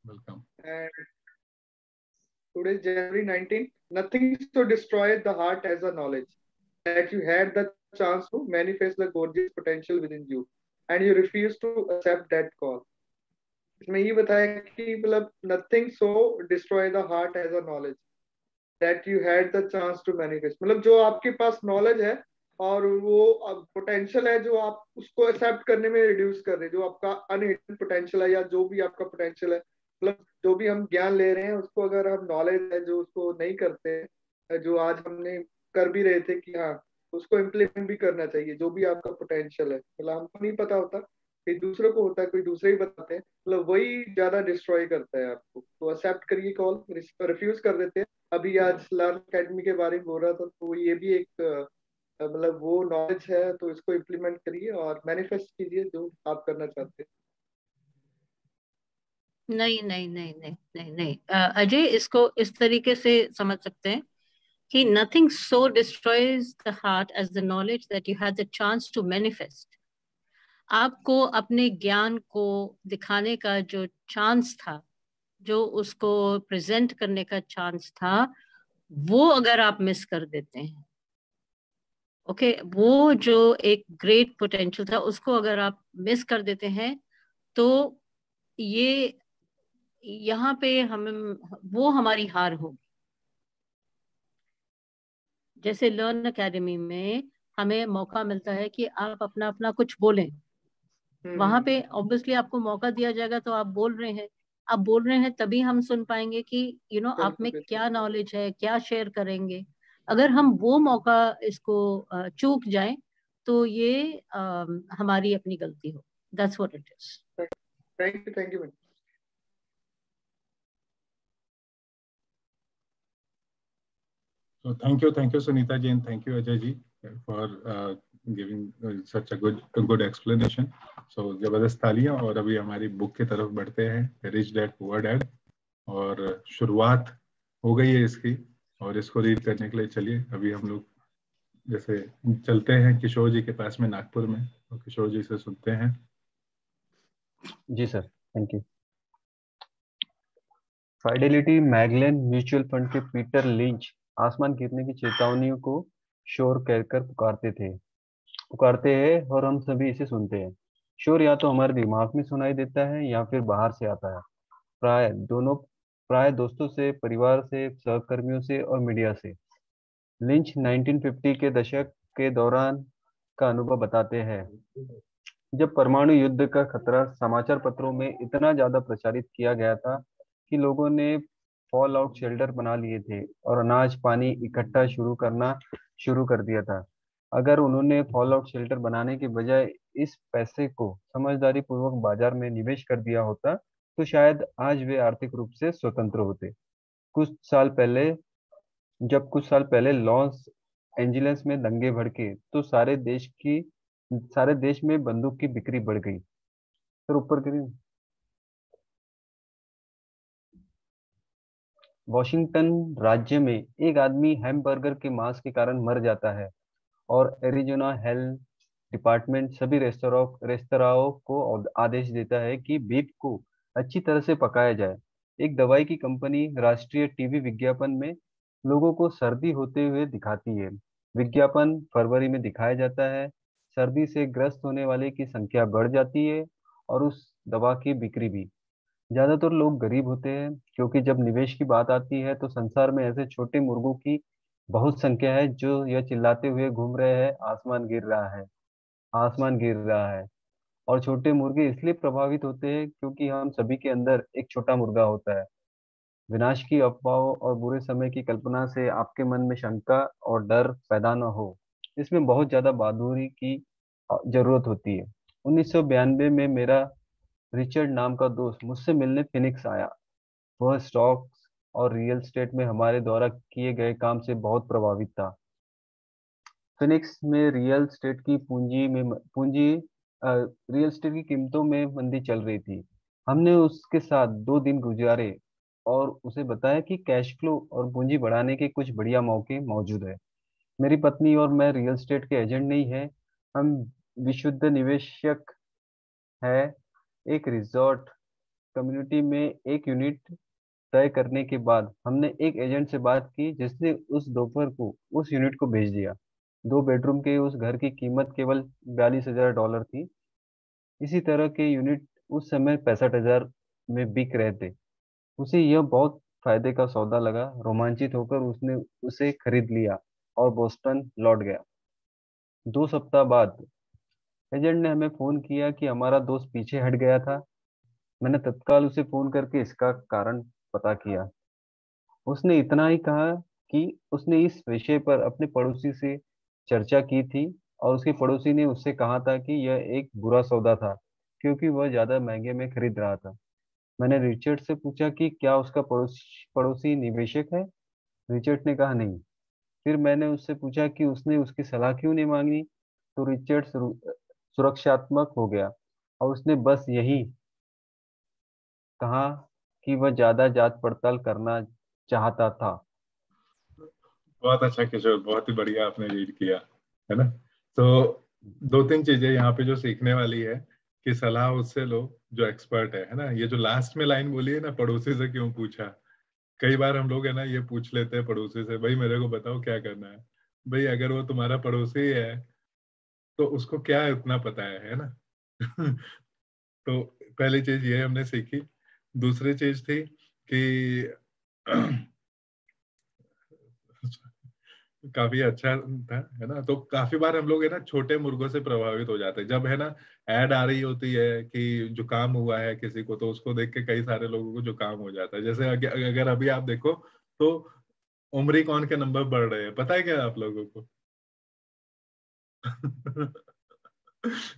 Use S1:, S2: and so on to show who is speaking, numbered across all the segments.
S1: Welcome.
S2: And today is January 19th. Nothing so destroyed the heart as a knowledge that you had the chance to manifest the gorgeous potential within you, and you refused to accept that call. इसमें ये बताया कि मतलब nothing so destroy the heart as a knowledge that you had the chance to manifest. मतलब जो आपके पास knowledge है और वो पोटेंशियल है जो आप उसको एक्सेप्ट करने में रिड्यूस कर रहे हैं, जो आपका अनहिडन पोटेंशियल है या जो भी आपका पोटेंशियल है, मतलब जो भी हम ज्ञान ले रहे हैं उसको अगर हम नॉलेज है जो उसको नहीं करते हैं, जो आज हमने कर भी रहे थे कि हाँ उसको इम्प्लीमेंट भी करना चाहिए, जो भी आपका पोटेंशियल है, मतलब हमको नहीं पता होता, कोई दूसरों को होता है, कोई दूसरे ही बताते हैं, मतलब वही ज्यादा डिस्ट्रॉय करता है आपको। तो एक्सेप्ट करिए कॉल, रिफ्यूज कर देते हैं। अभी आज लर्न अकेडमी के बारे में बोल रहा था, तो ये भी एक मतलब वो नॉलेज है, तो इसको इम्प्लीमेंट करिए और मैनिफेस्ट कीजिए जो आप करना चाहते हैं।
S3: नहीं नहीं नहीं नहीं नहीं नहीं अजय, इसको इस तरीके से समझ सकते हैं कि nothing so destroys the heart as the knowledge that you had the chance to manifest. आपको अपने ज्ञान को दिखाने का जो चांस था, जो उसको प्रेजेंट करने का चांस था, वो अगर आप मिस कर देते हैं, ओके, वो जो एक ग्रेट पोटेंशियल था उसको अगर आप मिस कर देते हैं, तो ये यहाँ पे हमें वो हमारी हार होगी। जैसे लर्न अकेडमी में हमें मौका मिलता है कि आप अपना अपना कुछ बोलें, वहां पे ऑब्वियसली आपको मौका दिया जाएगा, तो आप बोल रहे हैं, आप बोल रहे हैं तभी हम सुन पाएंगे कि आप में क्या नॉलेज है, क्या शेयर करेंगे। अगर हम वो मौका इसको चूक जाएं तो ये हमारी अपनी गलती हो। That's what it is.
S2: Thank you.
S1: So thank you Sunita ji, and thank you Ajay ji for giving such a good explanation. So जबरदस्त तालियां। और अभी हमारी बुक की तरफ बढ़ते हैं, रिच डैड पुअर डैड, और शुरुआत हो गई है इसकी, और इसको रीड करने के लिए चलिए अभी हम लोग जैसे चलते हैं किशोर जी के पास में नागपुर में, तो किशोर जी से सुनते हैं।
S4: जी sir, thank you. Fidelity Magellan mutual fund के पीटर लिंच आसमान गिरने की चेतावनियों को शोर कहकर पुकारते हैं और हम सभी इसे सुनते हैं। शोर या तो हमारे दिमाग में सुनाई देता है या फिर बाहर से आता है, प्राय दोस्तों से, परिवार से, सहकर्मियों से और मीडिया से। लिंच 1950 के दशक के दौरान का अनुभव बताते हैं, जब परमाणु युद्ध का खतरा समाचार पत्रों में इतना ज्यादा प्रचारित किया गया था कि लोगों ने फॉल आउट शेल्टर बना लिए थे और अनाज पानी इकट्ठा शुरू कर दिया था। अगर उन्होंने फॉल आउट शेल्टर बनाने के बजाय इस पैसे को समझदारी पूर्वक बाजार में निवेश कर दिया होता तो शायद आज वे आर्थिक रूप से स्वतंत्र होते। कुछ साल पहले लॉस एंजिल्स में दंगे भड़के तो सारे देश में बंदूक की बिक्री बढ़ गई। फिर ऊपर करिए। वॉशिंगटन राज्य में एक आदमी हैमबर्गर के मांस के कारण मर जाता है और एरिजोना हेल्थ डिपार्टमेंट सभी रेस्तराओं को आदेश देता है कि बीफ को अच्छी तरह से पकाया जाए। एक दवाई की कंपनी राष्ट्रीय टीवी विज्ञापन में लोगों को सर्दी होते हुए दिखाती है। विज्ञापन फरवरी में दिखाया जाता है। सर्दी से ग्रस्त होने वाले की संख्या बढ़ जाती है और उस दवा की बिक्री भी। ज्यादातर लोग गरीब होते हैं, क्योंकि जब निवेश की बात आती है तो संसार में ऐसे छोटे मुर्गों की बहुत संख्या है जो यह चिल्लाते हुए घूम रहे हैं, आसमान गिर रहा है, आसमान गिर रहा है। और छोटे मुर्गे इसलिए प्रभावित होते हैं क्योंकि हम सभी के अंदर एक छोटा मुर्गा होता है। विनाश की अफवाहों और बुरे समय की कल्पना से आपके मन में शंका और डर पैदा न हो, इसमें बहुत ज्यादा बहादुरी की जरूरत होती है। 1992 में मेरा रिचर्ड नाम का दोस्त मुझसे मिलने फिनिक्स आया। वह स्टॉक्स और रियल एस्टेट में हमारे द्वारा किए गए काम से बहुत प्रभावित था। फिनिक्स में रियल एस्टेट की कीमतों में मंदी चल रही थी। हमने उसके साथ 2 दिन गुजारे और उसे बताया कि कैश फ्लो और पूंजी बढ़ाने के कुछ बढ़िया मौके मौजूद है। मेरी पत्नी और मैं रियल एस्टेट के एजेंट नहीं है, हम विशुद्ध निवेशक है। एक रिजॉर्ट कम्युनिटी में एक यूनिट तय करने के बाद हमने एक एजेंट से बात की जिसने उस दोपहर को उस यूनिट को भेज दिया। 2 बेडरूम के उस घर की कीमत केवल $42,000 थी। इसी तरह के यूनिट उस समय 65,000 में बिक रहे थे। उसे यह बहुत फायदे का सौदा लगा। रोमांचित होकर उसने उसे खरीद लिया और बोस्टन लौट गया। 2 सप्ताह बाद एजेंट ने हमें फोन किया कि हमारा दोस्त पीछे हट गया था। मैंने तत्काल उसे फोन करके इसका कारण पता किया। उसने इतना ही कहा कि उसने इस विषय पर अपने पड़ोसी से चर्चा की थी और उसके पड़ोसी ने उससे कहा था कि यह एक बुरा सौदा था क्योंकि वह ज्यादा महंगे में खरीद रहा था। मैंने रिचर्ड से पूछा कि क्या उसका पड़ोसी निवेशक है। रिचर्ड ने कहा नहीं। फिर मैंने उससे पूछा कि उसने उसकी सलाह क्यों नहीं मांगी, तो रिचर्ड सुरक्षात्मक हो गया और उसने बस यही कहा कि वह ज्यादा जांच पड़ताल करना चाहता था।
S1: बहुत अच्छा किशोर, बहुत ही बढ़िया आपने रीड किया, है ना। तो 2-3 चीजें यहाँ पे जो सीखने वाली है कि सलाह उससे लो जो एक्सपर्ट है ना। ये जो लास्ट में लाइन बोली है ना, पड़ोसी से क्यों पूछा, कई बार हम लोग है ना ये पूछ लेते हैं पड़ोसी से, भाई मेरे को बताओ क्या करना है। भाई अगर वो तुम्हारा पड़ोसी है तो उसको क्या इतना पता है ना। तो पहली चीज ये हमने सीखी। दूसरी चीज थी कि काफी अच्छा था, है ना। तो काफी बार हम लोग है ना छोटे मुर्गों से प्रभावित हो जाते हैं। जब है ना ऐड आ रही होती है कि जुकाम हुआ है किसी को, तो उसको देख के कई सारे लोगों को जुकाम हो जाता है। जैसे अगर अभी आप देखो तो उमरी कौन के नंबर बढ़ रहे हैं, पता है क्या आप लोगों को?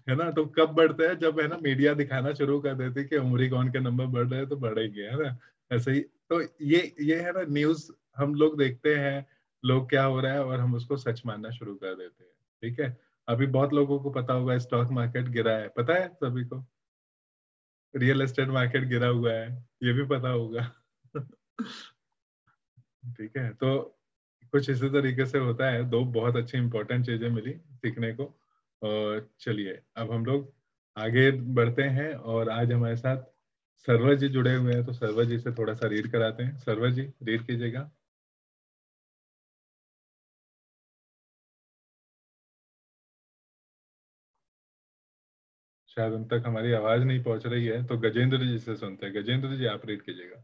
S1: है ना। तो कब बढ़ते हैं, जब है ना मीडिया दिखाना शुरू कर देती कि उमरी कौन के नंबर बढ़ रहे हैं तो बढ़ेंगे, है ना। ऐसे ही तो ये है ना न्यूज हम लोग देखते हैं लोग क्या हो रहा है और हम उसको सच मानना शुरू कर देते हैं। ठीक है। अभी बहुत लोगों को पता होगा स्टॉक मार्केट गिरा है, पता है सभी को। रियल एस्टेट मार्केट गिरा हुआ है, ये भी पता होगा। ठीक है। तो कुछ इसी तरीके से होता है। 2 बहुत अच्छी इंपॉर्टेंट चीजें मिली सीखने को। और चलिए अब हम लोग आगे बढ़ते हैं और आज हमारे साथ सर्वर जी जुड़े हुए हैं, तो सर्वर जी से थोड़ा सा रीड कराते हैं। सर्वर जी रीड कीजिएगा। शायद उन तक हमारी आवाज नहीं पहुंच रही है, तो गजेंद्र जी से सुनते हैं। गजेंद्र जी आप रीड कीजिएगा।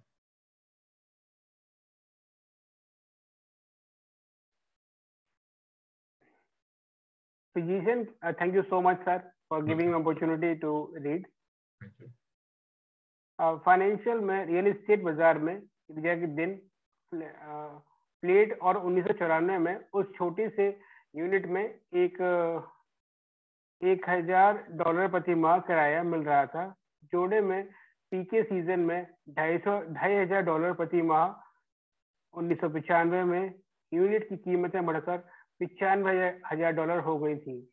S5: Physician, thank you so much, sir, for giving me opportunity to read. Financial में रियल एस्टेट बाजार में इंडिया के दिन प्लेट और 1994 में उस छोटी से यूनिट में $1,000 प्रति माह किराया मिल रहा था। जोड़े में पीके सीजन में $2,500 प्रति माह 1995 में यूनिट की कीमतें बढ़कर $95,000 हो गई थी।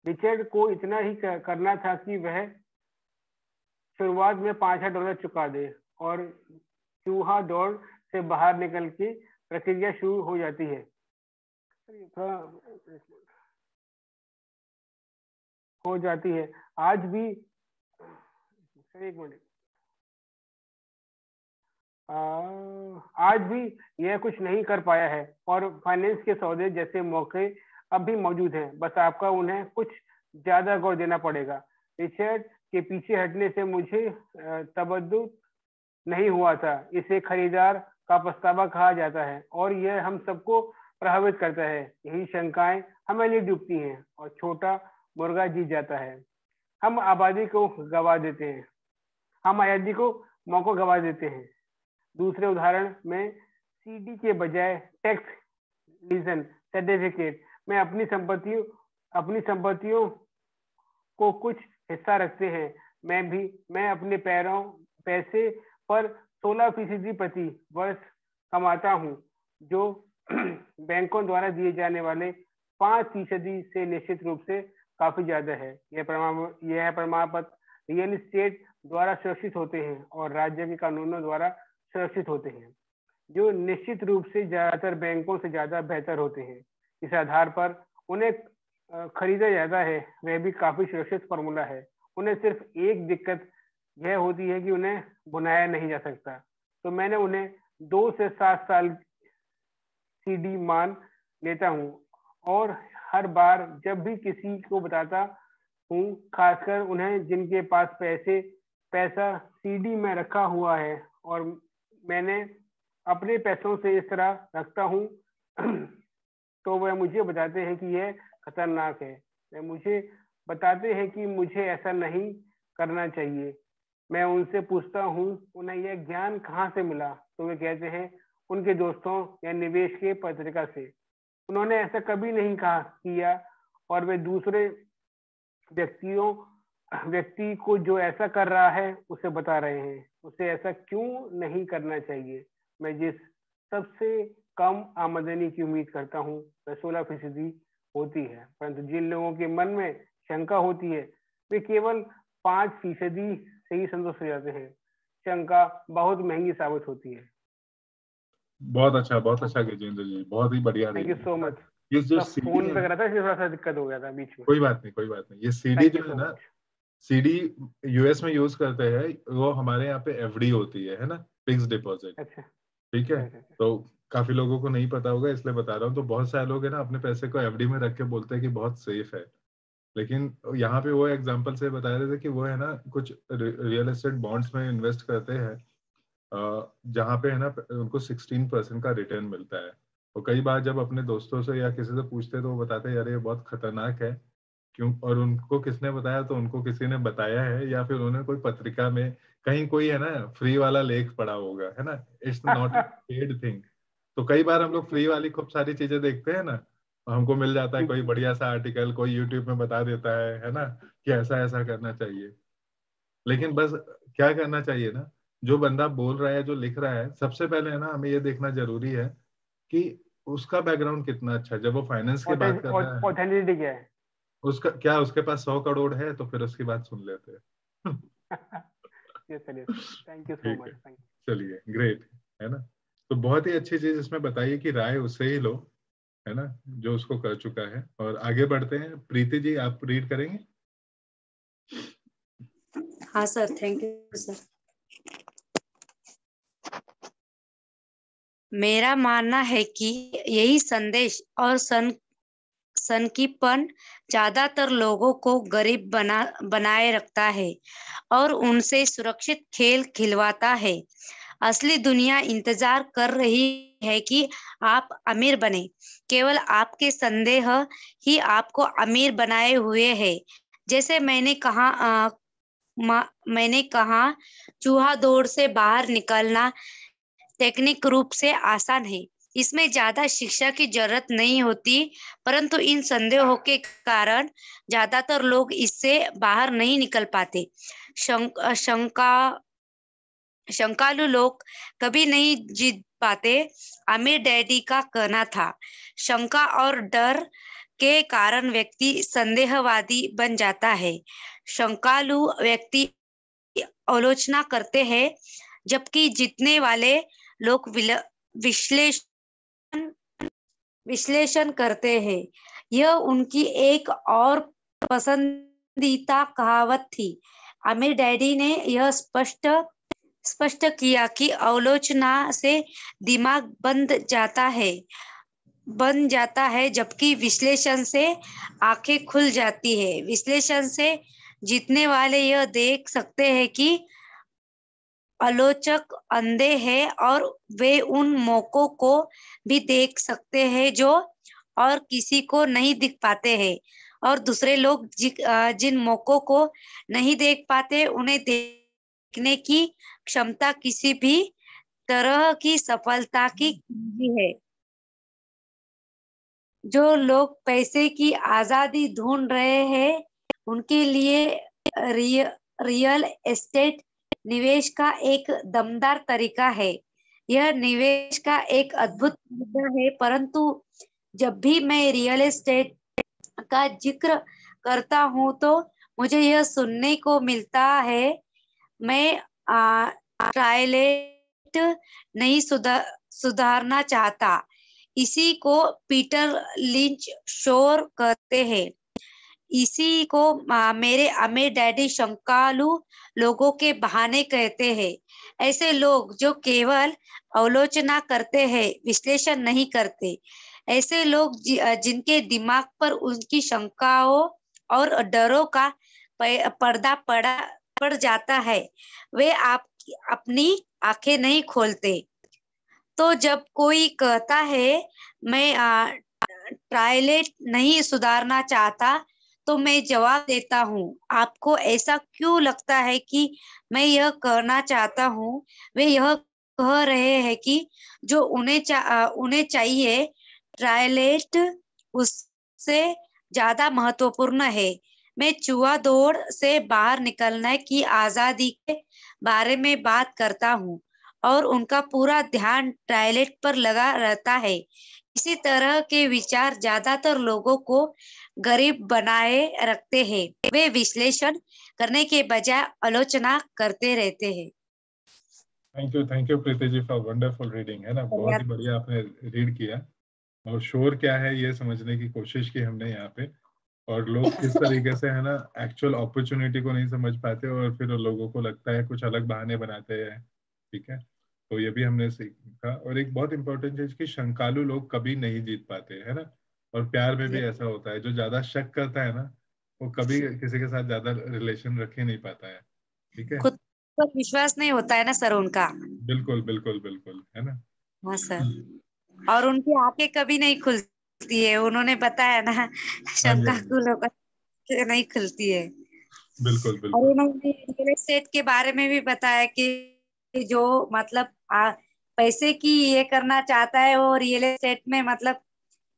S5: रिचर्ड को इतना ही करना था कि वह शुरुआत में $5,000 चुका दे और चूहा दौड़ से बाहर निकल के प्रक्रिया शुरू हो जाती है। आज भी आज भी यह कुछ नहीं कर पाया है और फाइनेंस के सौदे जैसे मौके अब भी मौजूद हैं, बस आपका उन्हें कुछ ज्यादा गौर देना पड़ेगा। रिचर्ड के पीछे हटने से मुझे तबद्दुल नहीं हुआ था। इसे खरीदार का पछतावा कहा जाता है और यह हम सबको प्रभावित करता है। यही शंकाएं हमें लिए डूबती हैं और छोटा मुर्गा जीत जाता है। हम आबादी को गवा देते हैं, हम आजादी को मौका गवा देते हैं। दूसरे उदाहरण में सीडी के बजाय टैक्स लीजन सर्टिफिकेट में अपनी संपत्तियों को कुछ हिस्सा रखते हैं। मैं अपने पैसे पर 16% प्रति वर्ष कमाता हूं, जो बैंकों द्वारा दिए जाने वाले 5% से निश्चित रूप से काफी ज्यादा है। यह प्रमाण पत्र रियल एस्टेट द्वारा सुरक्षित होते हैं और राज्य के कानूनों द्वारा सुरक्षित होते हैं, जो निश्चित रूप से ज्यादातर बैंकों से ज्यादा बेहतर होते हैं। इस आधार पर उन्हें खरीदा जाता है वह भी काफी सुरक्षित फार्मूला है। उन्हें सिर्फ एक दिक्कत यह होती है कि उन्हें बुनाया नहीं जा सकता। तो मैंने उन्हें 2 से 7 साल CD मान लेता हूँ, और हर बार जब भी किसी को बताता हूँ, खासकर उन्हें जिनके पास पैसा CD में रखा हुआ है, और मैंने अपने पैसों से इस तरह रखता हूँ तो वह मुझे बताते हैं कि यह खतरनाक है। वह मुझे बताते हैं कि मुझे ऐसा नहीं करना चाहिए। मैं उनसे पूछता हूँ उन्हें यह ज्ञान कहाँ से मिला, तो वे कहते हैं उनके दोस्तों या निवेश के पत्रिका से। उन्होंने ऐसा कभी नहीं किया, और वे दूसरे व्यक्ति को जो ऐसा कर रहा है उसे बता रहे हैं उसे ऐसा क्यों नहीं करना चाहिए। मैं जिस सबसे कम आमदनी की उम्मीद करता हूँ वह 16% होती है, परंतु जिन लोगों के मन में शंका होती है वे केवल 5% से ही संतुष्ट हो जाते हैं। शंका बहुत महंगी साबित होती है।
S1: बहुत अच्छा गजेंद्र जी, बहुत ही बढ़िया।
S5: Thank you so much.
S1: ये जो
S5: फोन पे कर रहा था इसलिए थोड़ा सा दिक्कत हो गया था बीच में।
S1: कोई बात नहीं। ये CD जो है ना, CD US में यूज करते हैं, वो हमारे यहाँ पे FD होती है ना, फिक्स डिपॉजिट।
S5: अच्छा,
S1: ठीक है। तो काफी लोगों को नहीं पता होगा इसलिए बता रहा हूँ। तो बहुत सारे लोग है ना अपने पैसे को FD में रख के बोलते हैं कि बहुत सेफ है, लेकिन यहाँ पे वो एग्जांपल से बता रहे थे कि वो है ना कुछ रियल एस्टेट बॉन्ड्स में इन्वेस्ट करते हैं जहाँ पे है ना उनको 16% का रिटर्न मिलता है। और कई बार जब अपने दोस्तों से या किसी से पूछते हैं तो वो बताते हैं यार ये बहुत खतरनाक है। क्यों? और उनको किसने बताया? तो उनको किसी ने बताया है, या फिर उन्होंने कोई पत्रिका में कहीं कोई है ना फ्री वाला लेख पढ़ा होगा, है ना। It's not a paid thing. तो कई बार हम लोग फ्री वाली खूब सारी चीजें देखते हैं ना, हमको मिल जाता है कोई बढ़िया सा आर्टिकल, कोई यूट्यूब में बता देता है ना कि ऐसा ऐसा करना चाहिए। लेकिन बस क्या करना चाहिए ना, जो बंदा बोल रहा है, जो लिख रहा है, सबसे पहले है ना हमें ये देखना जरूरी है कि उसका बैकग्राउंड कितना अच्छा है। जब वो फाइनेंस की बात कर रहा है,
S5: ऑथेंटिसिटी क्या है
S1: उसका क्या, उसके पास 100 करोड़ है तो फिर उसकी बात सुन लेते हैं।
S5: थैंक यू सो
S1: ठीक
S5: मच।
S1: है, चलिए, ग्रेट, है ना। तो बहुत ही अच्छी चीज इसमें बताइए कि राय उससे ही लो, है ना, जो उसको कर चुका है। और आगे बढ़ते हैं। प्रीति जी, आप रीड करेंगे?
S6: हाँ सर, थैंक यू सर। मेरा मानना है कि यही संदेश और सनकीपन ज्यादातर लोगों को गरीब बनाए रखता है और उनसे सुरक्षित खेल खिलवाता है। असली दुनिया इंतजार कर रही है कि आप अमीर बने। केवल आपके संदेह ही आपको अमीर बनाए हुए है। जैसे मैंने कहा चूहा दौड़ से बाहर निकलना टेक्निक रूप से आसान है। इसमें ज्यादा शिक्षा की जरूरत नहीं होती, परंतु इन संदेहों के कारण ज्यादातर लोग इससे बाहर नहीं निकल पाते। शंकालु लोग कभी नहीं जीत पाते। आमिर डैडी का कहना था, शंका और डर के कारण व्यक्ति संदेहवादी बन जाता है। शंकालु व्यक्ति आलोचना करते हैं, जबकि जीतने वाले लोग विश्लेषण करते हैं। यह उनकी एक और पसंदीदा कहावत थी। आमिर डैडी ने यह स्पष्ट किया कि आलोचना से दिमाग बन जाता है, जबकि विश्लेषण से आंखें खुल जाती है। विश्लेषण से जीतने वाले यह देख सकते हैं कि आलोचक अंधे हैं और वे उन मौकों को भी देख सकते हैं जो और किसी को नहीं दिख पाते हैं, और दूसरे लोग जिन मौकों को नहीं देख पाते उन्हें देखने की क्षमता किसी भी तरह की सफलता की कुंजी है। जो लोग पैसे की आजादी ढूंढ रहे हैं उनके लिए रियल एस्टेट निवेश का एक दमदार तरीका है। यह निवेश का एक अद्भुत मुद्दा है, परंतु जब भी मैं रियल एस्टेट का जिक्र करता हूं तो मुझे यह सुनने को मिलता है, मैं ट्रायलेट नहीं सुधारना चाहता। इसी को पीटर लिंच शोर कहते हैं। इसी को मेरे अमीर डैडी शंकालु लोगों के बहाने कहते हैं। ऐसे लोग जो केवल आलोचना करते हैं, विश्लेषण नहीं करते। ऐसे लोग जिनके दिमाग पर उनकी शंकाओं और डरों का पर्दा पड़ जाता है, वे अपनी आंखें नहीं खोलते। तो जब कोई कहता है मैं टॉयलेट नहीं सुधारना चाहता, तो मैं जवाब देता हूँ, आपको ऐसा क्यों लगता है कि मैं यह कहना चाहता हूँ? वे यह कह रहे हैं कि जो उन्हें चाहिए टॉयलेट उससे ज्यादा महत्वपूर्ण है। मैं चूहा दौड़ से बाहर निकलने की आजादी के बारे में बात करता हूँ और उनका पूरा ध्यान टॉयलेट पर लगा रहता है। इसी तरह के विचार ज्यादातर लोगों को गरीब बनाए रखते हैं। वे विश्लेषण करने के बजाय आलोचना करते रहते हैं।
S1: Thank you Preeti ji for wonderful reading, है ना, बहुत ही बढ़िया आपने रीड किया और शोर क्या है ये समझने की कोशिश की हमने यहाँ पे, और लोग किस तरीके से, है ना, एक्चुअल अपॉर्चुनिटी को नहीं समझ पाते और फिर लोगों को लगता है कुछ अलग बहाने बनाते हैं। ठीक है, तो ये भी हमने सीखा। और एक बहुत इंपॉर्टेंट चीज कि शंकालु लोग कभी नहीं जीत पाते, है ना, और प्यार में भी ऐसा होता है, जो ज्यादा शक करता है ना वो कभी किसी के साथ ज्यादा रिलेशन रख ही नहीं पाता है। ठीक है,
S6: खुद पर विश्वास नहीं होता है ना सर उनका।
S1: बिल्कुल बिल्कुल बिल्कुल, है ना।
S6: हाँ सर, और उनकी आंखें कभी नहीं खुलती है, उन्होंने बताया ना,
S1: हाँ जी, हाँ जी,
S6: शंकाकुल नहीं खुलती है।
S1: बिल्कुल
S6: और
S1: बिल्कुल
S6: उन्होंने रियल एस्टेट के बारे में भी बताया कि जो मतलब पैसे की ये करना चाहता है वो रियल एस्टेट में मतलब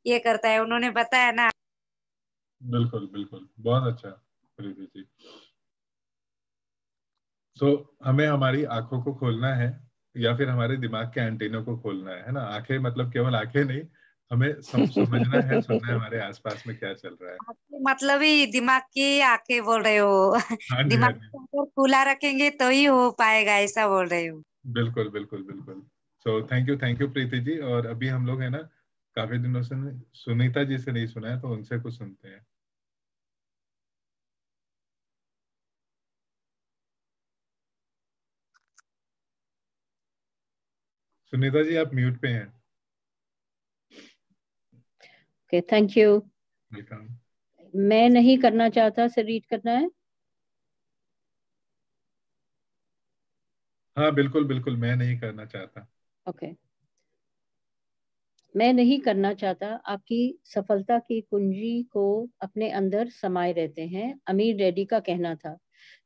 S6: ये करता है, उन्होंने बताया ना।
S1: बिल्कुल बिल्कुल, बहुत अच्छा प्रीति जी। तो हमें हमारी आंखों को खोलना है या फिर हमारे दिमाग के एंटीनों को खोलना है ना। आंखें मतलब केवल आंखें नहीं, हमें समझना है, सुनना है हमारे आसपास में क्या चल रहा है।
S6: मतलब ही दिमाग की आंखें बोल रहे हो।
S1: हाँ जी, हाँ
S6: दिमाग
S1: जी,
S6: को अगर खुला रखेंगे तो ही हो पाएगा, ऐसा बोल रहे हो।
S1: बिल्कुल बिल्कुल बिल्कुल। सो थैंक यू प्रीति जी। और अभी हम लोग, है ना, काफी दिनों से सुनीता जी से नहीं सुना है, तो उनसे कुछ सुनते हैं। सुनीता जी आप म्यूट पे हैं।
S3: Okay, thank you.
S1: वेलकम।
S3: मैं नहीं करना चाहता से रीड करना है।
S1: हाँ बिल्कुल बिल्कुल, मैं नहीं करना चाहता।
S3: ओके, मैं नहीं करना चाहता आपकी सफलता की कुंजी को अपने अंदर समाये रहते हैं, अमीर डैडी का कहना था।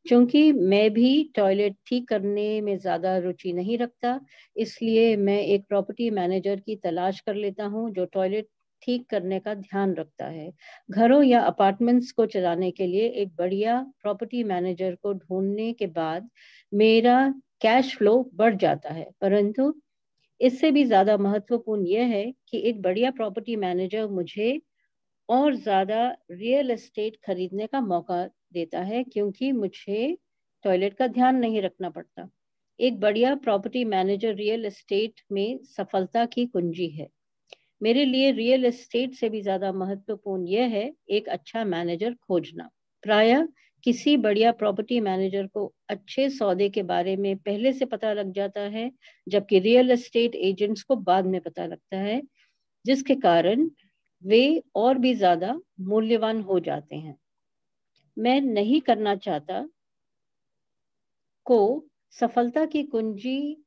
S3: क्योंकि मैं भी टॉयलेट ठीक करने में ज्यादा रुचि नहीं रखता, इसलिए मैं एक प्रॉपर्टी मैनेजर की तलाश कर लेता हूं जो टॉयलेट ठीक करने का ध्यान रखता है। घरों या अपार्टमेंट्स को चलाने के लिए एक बढ़िया प्रॉपर्टी मैनेजर को ढूंढने के बाद मेरा कैश फ्लो बढ़ जाता है। परंतु इससे भी ज्यादा महत्वपूर्ण यह है कि एक बढ़िया प्रॉपर्टी मैनेजर मुझे और ज्यादा रियल एस्टेट खरीदने का मौका देता है, क्योंकि मुझे टॉयलेट का ध्यान नहीं रखना पड़ता। एक बढ़िया प्रॉपर्टी मैनेजर रियल एस्टेट में सफलता की कुंजी है। मेरे लिए रियल एस्टेट से भी ज्यादा महत्वपूर्ण यह है एक अच्छा मैनेजर खोजना। प्रायः किसी बढ़िया प्रॉपर्टी मैनेजर को अच्छे सौदे के बारे में पहले से पता लग जाता है, जबकि रियल एस्टेट एजेंट्स को बाद में पता लगता है, जिसके कारण वे और भी ज्यादा मूल्यवान हो जाते हैं। मैं नहीं करना चाहता को सफलता की कुंजी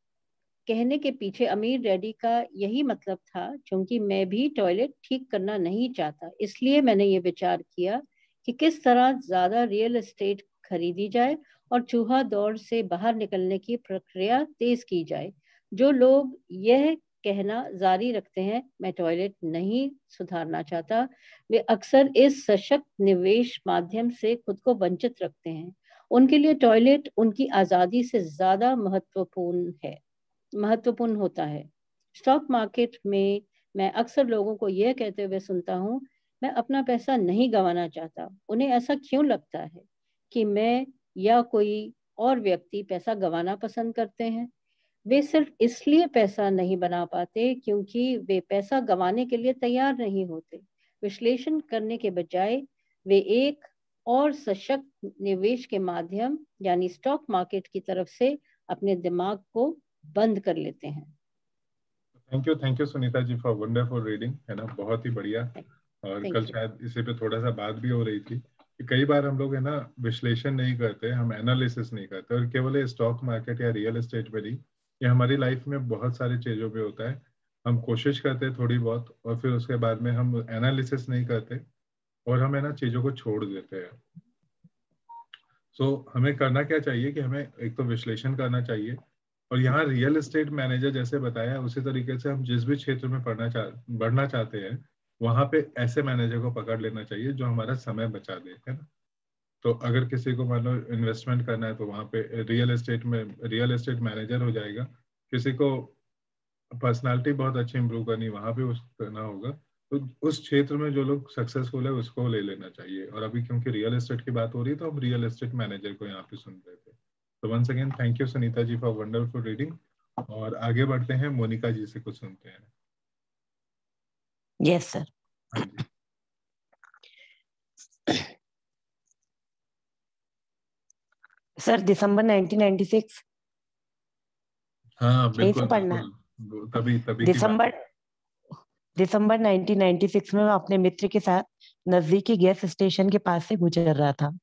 S3: कहने के पीछे अमीर डैडी का यही मतलब था, क्योंकि मैं भी टॉयलेट ठीक करना नहीं चाहता। इसलिए मैंने ये विचार किया कि किस तरह ज्यादा रियल एस्टेट खरीदी जाए और चूहा दौड़ से बाहर निकलने की प्रक्रिया तेज की जाए। जो लोग यह कहना जारी रखते हैं मैं टॉयलेट नहीं सुधारना चाहता, वे अक्सर इस सशक्त निवेश माध्यम से खुद को वंचित रखते हैं। उनके लिए टॉयलेट उनकी आजादी से ज्यादा महत्वपूर्ण होता है। स्टॉक मार्केट में मैं अक्सर लोगों को यह कहते हुए सुनता हूँ, मैं अपना पैसा नहीं गंवाना चाहता। उन्हें ऐसा क्यों लगता है कि मैं या कोई और व्यक्ति पैसा गंवाना पसंद करते हैं? वे सिर्फ इसलिए पैसा नहीं बना पाते क्योंकि वे पैसा गंवाने के लिए तैयार नहीं होते। विश्लेषण करने के बजाय वे एक और सशक्त निवेश के माध्यम यानी स्टॉक मार्केट की तरफ से अपने दिमाग को बंद कर लेते हैं।
S1: Thank you Sunita ji for wonderful reading, है ना, बहुत ही बढ़िया। और
S3: Thank
S1: कल
S3: you.
S1: शायद इसी पे थोड़ा सा बात भी हो रही थी कि कई बार हम लोग, है ना, विश्लेषण नहीं करते, हम एनालिसिस नहीं करते, और केवल स्टॉक मार्केट या रियल एस्टेट में नहीं, ये हमारी लाइफ में बहुत सारी चीजों पे होता है। हम कोशिश करते हैं थोड़ी बहुत और फिर उसके बाद में हम एनालिसिस नहीं करते और हम, है ना, चीजों को छोड़ देते हैं। हमें करना क्या चाहिए कि हमें एक तो विश्लेषण करना चाहिए, और यहाँ रियल एस्टेट मैनेजर जैसे बताया उसी तरीके से हम जिस भी क्षेत्र में बढ़ना चाहते हैं वहां पे ऐसे मैनेजर को पकड़ लेना चाहिए जो हमारा समय बचा दे, है ना। तो अगर किसी को मान लो इन्वेस्टमेंट करना है तो वहां पे रियल एस्टेट मैनेजर हो जाएगा। किसी को पर्सनालिटी बहुत अच्छी इंप्रूव करनी, वहां पे उस करना होगा, तो उस क्षेत्र में जो लोग सक्सेसफुल है उसको ले लेना चाहिए। और अभी क्योंकि रियल एस्टेट की बात हो रही है तो हम रियल एस्टेट मैनेजर को यहाँ पे सुन रहे थे। तो once again thank you Sunita ji for wonderful reading. और आगे बढ़ते हैं, मोनिका जी से कुछ सुनते हैं।
S7: Yes sir.
S1: हाँ जी।
S7: सर दिसंबर 1996।
S1: हाँ
S7: यही से
S1: बिल्कुल
S7: पढ़ना।
S1: बिल्कुल, तभी तभी की
S7: दिसंबर 1996 में मैं अपने मित्र के साथ नजदीकी गैस स्टेशन के पास से गुजर रहा था।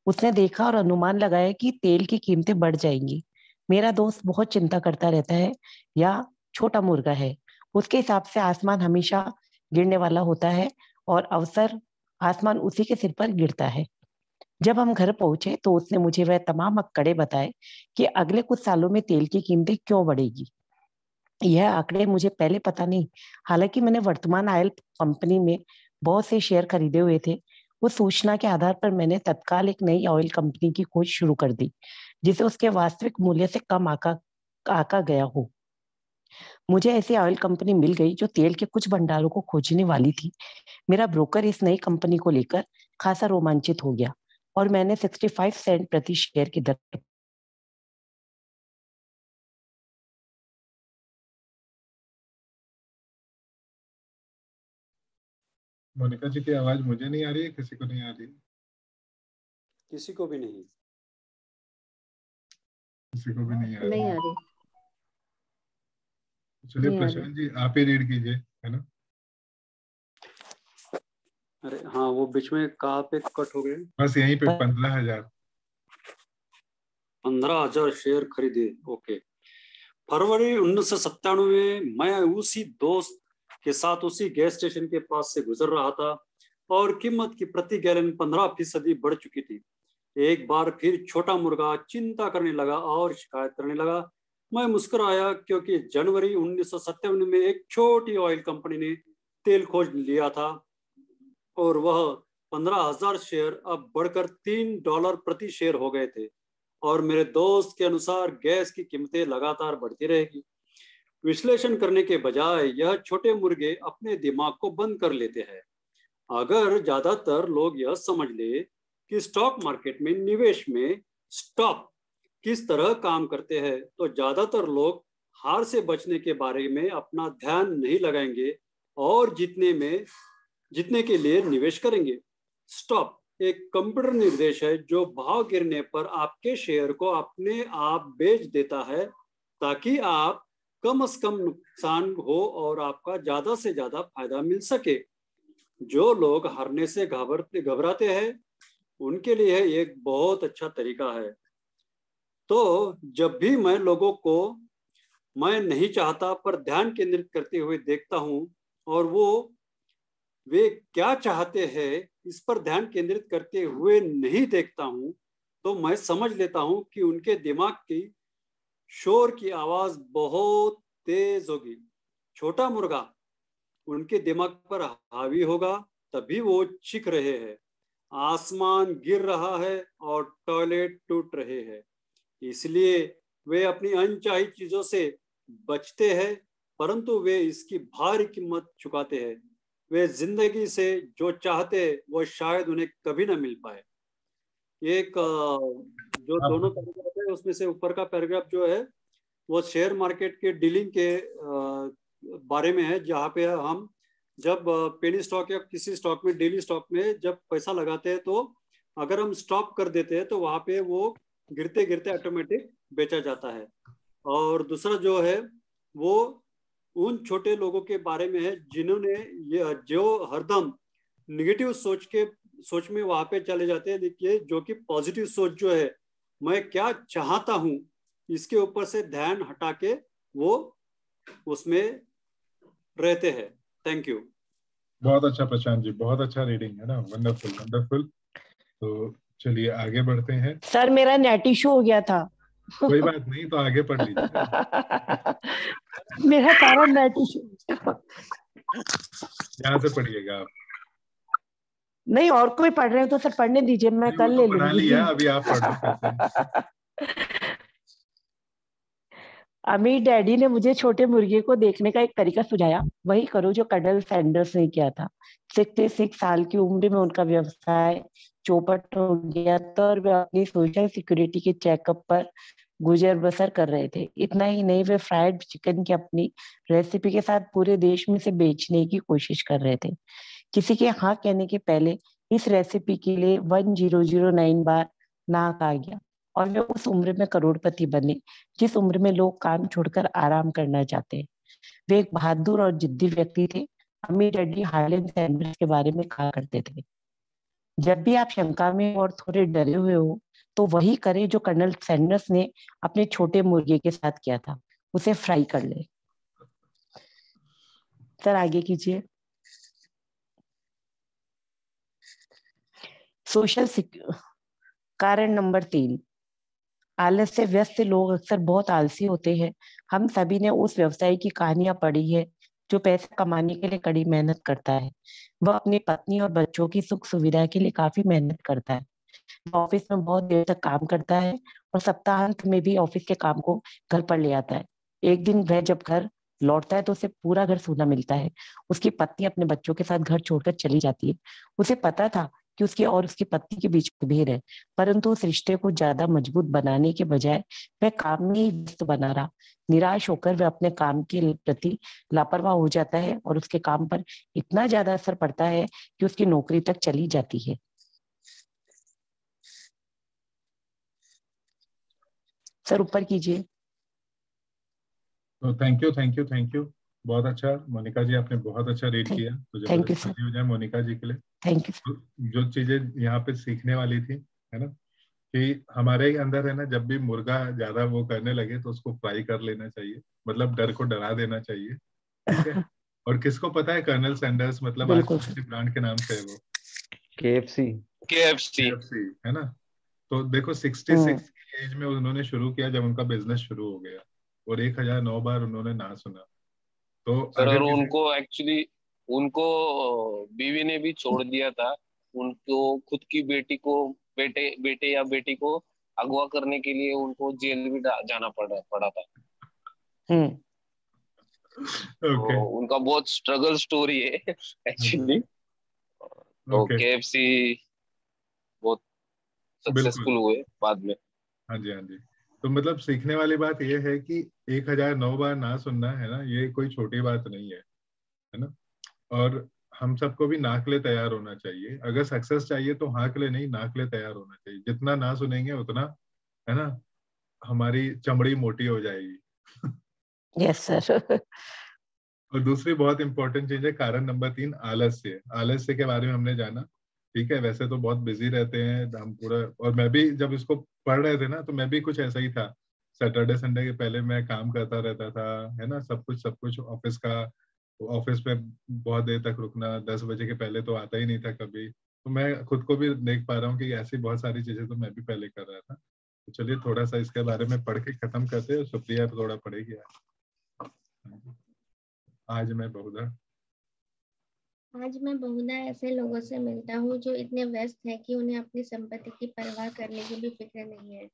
S7: उसने देखा और अनुमान लगाया कि तेल की कीमतें बढ़ जाएंगी। मेरा दोस्त बहुत चिंता करता रहता है या छोटा मुर्गा है। उसके हिसाब से आसमान हमेशा गिरने वाला होता है और अवसर आसमान उसी के सिर पर गिरता है। जब हम घर पहुंचे तो उसने मुझे वह तमाम आंकड़े बताए कि अगले कुछ सालों में तेल की कीमतें क्यों बढ़ेगी। यह आंकड़े मुझे पहले पता नहीं, हालांकि मैंने वर्तमान ऑयल कंपनी में बहुत से शेयर खरीदे हुए थे। उस सूचना के आधार पर मैंने तत्काल एक नई ऑयल कंपनी की खोज शुरू कर दी जिसे उसके वास्तविक मूल्य से कम आका गया हो। मुझे ऐसी ऑयल कंपनी मिल गई जो तेल के कुछ भंडारों को खोजने वाली थी। मेरा ब्रोकर इस नई कंपनी को लेकर खासा रोमांचित हो गया और मैंने 65 सेंट प्रति शेयर की दर
S1: मोनिका जी की आवाज मुझे नहीं आ रही है, किसी को नहीं आ रही?
S8: किसी को भी नहीं।
S1: किसी को भी नहीं आ
S3: नहीं
S1: रही
S3: आ रही।
S1: चलिए
S3: नहीं आ रही।
S1: प्रशांत जी आप ही रीड कीजिए, है ना।
S8: अरे हाँ, वो बीच में कहाँ पे कट हो गए?
S1: बस यहीं पे 15,000।
S8: 15,000 शेयर खरीदे। ओके। फरवरी 1997 में मैं उसी दोस्त के साथ उसी गैस स्टेशन के पास से गुजर रहा था और कीमत की प्रति गैलन 15% बढ़ चुकी थी। एक बार फिर छोटा मुर्गा चिंता करने लगा और शिकायत करने लगा। मैं मुस्कुराया क्योंकि जनवरी 1957 में एक छोटी ऑयल कंपनी ने तेल खोज लिया था और वह 15,000 शेयर अब बढ़कर $3 प्रति शेयर हो गए थे और मेरे दोस्त के अनुसार गैस की कीमतें लगातार बढ़ती रहेगी। विश्लेषण करने के बजाय यह छोटे मुर्गे अपने दिमाग को बंद कर लेते हैं। अगर ज्यादातर लोग यह समझ ले कि स्टॉक मार्केट में निवेश में स्टॉक किस तरह काम करते हैं तो ज्यादातर लोग हार से बचने के बारे में अपना ध्यान नहीं लगाएंगे और जीतने के लिए निवेश करेंगे। स्टॉप एक कंप्यूटर निर्देश है जो भाव गिरने पर आपके शेयर को अपने आप बेच देता है ताकि आप कम से कम नुकसान हो और आपका ज्यादा से ज्यादा फायदा मिल सके। जो लोग हारने से घबराते हैं उनके लिए एक बहुत अच्छा तरीका है। तो जब भी मैं लोगों को मैं नहीं चाहता पर ध्यान केंद्रित करते हुए देखता हूं और वे क्या चाहते हैं इस पर ध्यान केंद्रित करते हुए नहीं देखता हूं तो मैं समझ लेता हूं कि उनके दिमाग की शोर की आवाज बहुत तेज होगी। छोटा मुर्गा उनके दिमाग पर हावी होगा तभी वो चीख रहे हैं, आसमान गिर रहा है और टॉयलेट टूट रहे हैं। इसलिए वे अपनी अनचाही चीजों से बचते हैं परंतु वे इसकी भारी कीमत चुकाते हैं। वे जिंदगी से जो चाहते वो शायद उन्हें कभी ना मिल पाए। एक जो दोनों पैराग्राफ है उसमें से ऊपर का पैराग्राफ जो है वो शेयर मार्केट के डीलिंग के बारे में है, जहाँ पे हम जब पेनी स्टॉक या किसी स्टॉक में, डेली स्टॉक में जब पैसा लगाते हैं तो अगर हम स्टॉप कर देते हैं तो वहाँ पे वो गिरते गिरते ऑटोमेटिक बेचा जाता है। और दूसरा जो है वो उन छोटे लोगों के बारे में है जिन्होंने ये जो हरदम निगेटिव सोच में वहां पे चले जाते हैं। देखिए, जो कि पॉजिटिव सोच जो है, मैं क्या चाहता हूं, इसके ऊपर से ध्यान हटा के वो उसमें रहते हैं। Thank you.
S1: बहुत अच्छा प्रशांत जी, बहुत अच्छा रीडिंग है ना, वंडरफुल वंडरफुल। तो चलिए आगे बढ़ते हैं।
S7: सर मेरा नेट इशू हो गया था।
S1: कोई बात नहीं, तो आगे पढ़ लीजिए।
S7: मेरा सारा नेट इशू।
S1: यहाँ से पढ़िएगा आप।
S7: नहीं, और कोई पढ़ रहे हो तो सर पढ़ने दीजिए, मैं
S1: नहीं,
S7: कल
S1: वो
S7: ले
S1: तो पढ़ा
S7: लूंगी।
S1: लिया, अभी आप पढ़ लो कैसे।
S7: अमीर डैडी ने मुझे छोटे मुर्गे को देखने का एक तरीका सुझाया, वही करो जो कर्नल सैंडर्स ने किया था। 66 साल की उम्र में उनका व्यवसाय चौपट हो गया था और वे अपनी सोशल सिक्योरिटी के चेकअप पर गुजर बसर कर रहे थे। इतना ही नहीं, वे फ्राइड चिकन की अपनी रेसिपी के साथ पूरे देश में से बेचने की कोशिश कर रहे थे। किसी के हाँ कहने के पहले इस रेसिपी के लिए 1009 बार ना कहा गया और वे उस उम्र में करोड़पति बने जिस उम्र में लोग काम छोड़कर आराम करना चाहते हैं। वे एक बहादुर और जिद्दी व्यक्ति थे। अमीर डैडी हार्लेम सैंडर्स के बारे में कहा करते थे, जब भी आप शंका में और थोड़े डरे हुए हो तो वही करें जो कर्नल सैंडर्स ने अपने छोटे मुर्गे के साथ किया था, उसे फ्राई कर ले। सर आगे कीजिए। सोशल कारण नंबर 3, आलस से व्यस्त लोग अक्सर बहुत आलसी होते हैं। हम सभी ने उस व्यवसाय की कहानियां पढ़ी है जो पैसा कमाने के लिए कड़ी मेहनत करता है। वह अपनी पत्नी और बच्चों की सुख सुविधा के लिए काफी मेहनत करता है। वह ऑफिस में बहुत देर तक काम करता है और सप्ताहांत में भी ऑफिस के काम को घर पर ले आता है। एक दिन वह जब घर लौटता है तो उसे पूरा घर सूना मिलता है। उसकी पत्नी अपने बच्चों के साथ घर छोड़कर चली जाती है। उसे पता था कि उसकी और उसकी पत्नी के बीच भेद है, परंतु उस रिश्ते को ज्यादा मजबूत बनाने के बजाय वह काम में ही व्यस्त बना रहा। निराश होकर वह अपने काम के प्रति लापरवाह हो जाता है और उसके काम पर इतना ज्यादा असर पड़ता है कि उसकी नौकरी तक चली जाती है। सर ऊपर कीजिए।
S1: तो थैंक यू बहुत अच्छा मोनिका जी, आपने बहुत अच्छा रीड किया। तो
S7: थैंक यू
S1: जबरदस्त
S7: सर।
S1: हो जाए मोनिका जी के लिए।
S7: Thank you sir.
S1: तो जो चीजें यहाँ पे सीखने वाली थी, है ना, कि हमारे अंदर है ना, जब भी मुर्गा ज्यादा वो करने लगे तो उसको फ्राई कर लेना चाहिए, मतलब डर को डरा देना चाहिए। ठीक है। और किसको पता है कर्नल सैंडर्स मतलब आज
S7: बिल्कुल
S1: कौन
S7: सर।
S1: सी ब्रांड के नाम से है वो?
S4: KFC।
S1: KFC, है ना। तो देखो 66 की एज में उन्होंने शुरू किया जब उनका बिजनेस शुरू हो गया, और 1009 बार उन्होंने ना सुना। तो
S9: सर,
S1: अगर
S9: और
S1: किसी
S9: उनको एक्चुअली उनको बीवी ने भी छोड़ दिया था। उनको खुद की बेटी को, बेटे या बेटी को अगवा करने के लिए उनको जेल भी जाना पड़ा था।
S1: ओके
S9: तो उनका बहुत स्ट्रगल स्टोरी है एक्चुअली। तो
S1: ओके
S9: KFC बहुत
S1: बिल्कुल।
S9: सक्सेसफुल हुए बाद में।
S1: हाँ जी हाँ जी। तो मतलब सीखने वाली बात यह है कि 1009 बार ना सुनना, है ना, ये कोई छोटी बात नहीं है ना। और हम सबको भी नाक ले तैयार होना चाहिए। अगर सक्सेस चाहिए तो हाँ के लिए नहीं, नाक ले तैयार होना चाहिए। जितना ना सुनेंगे उतना, है ना, हमारी चमड़ी मोटी हो जाएगी।
S7: Yes sir.
S1: और दूसरी बहुत इंपॉर्टेंट चीज है कारण नंबर 3, आलस्य। आलस्य के बारे में हमने जाना। ठीक है, वैसे तो बहुत बिजी रहते हैं हम पूरा, और मैं भी जब इसको पढ़ रहे थे ना तो मैं भी कुछ ऐसा ही था। सैटरडे संडे के पहले मैं काम करता रहता था, है ना, सब कुछ ऑफिस का। ऑफिस में बहुत देर तक रुकना, 10 बजे के पहले तो आता ही नहीं था कभी। तो मैं खुद को भी देख पा रहा हूँ कि ऐसी बहुत सारी चीजें तो मैं भी पहले कर रहा था। तो चलिए थोड़ा सा इसके बारे में पढ़ के खत्म करते हैं। सुप्रिया थोड़ा पढ़ेगी आज मैं बहुधा
S10: ऐसे लोगों से मिलता हूँ जो इतने व्यस्त हैं कि उन्हें अपनी संपत्ति की परवाह करने की भी फिक्र नहीं है,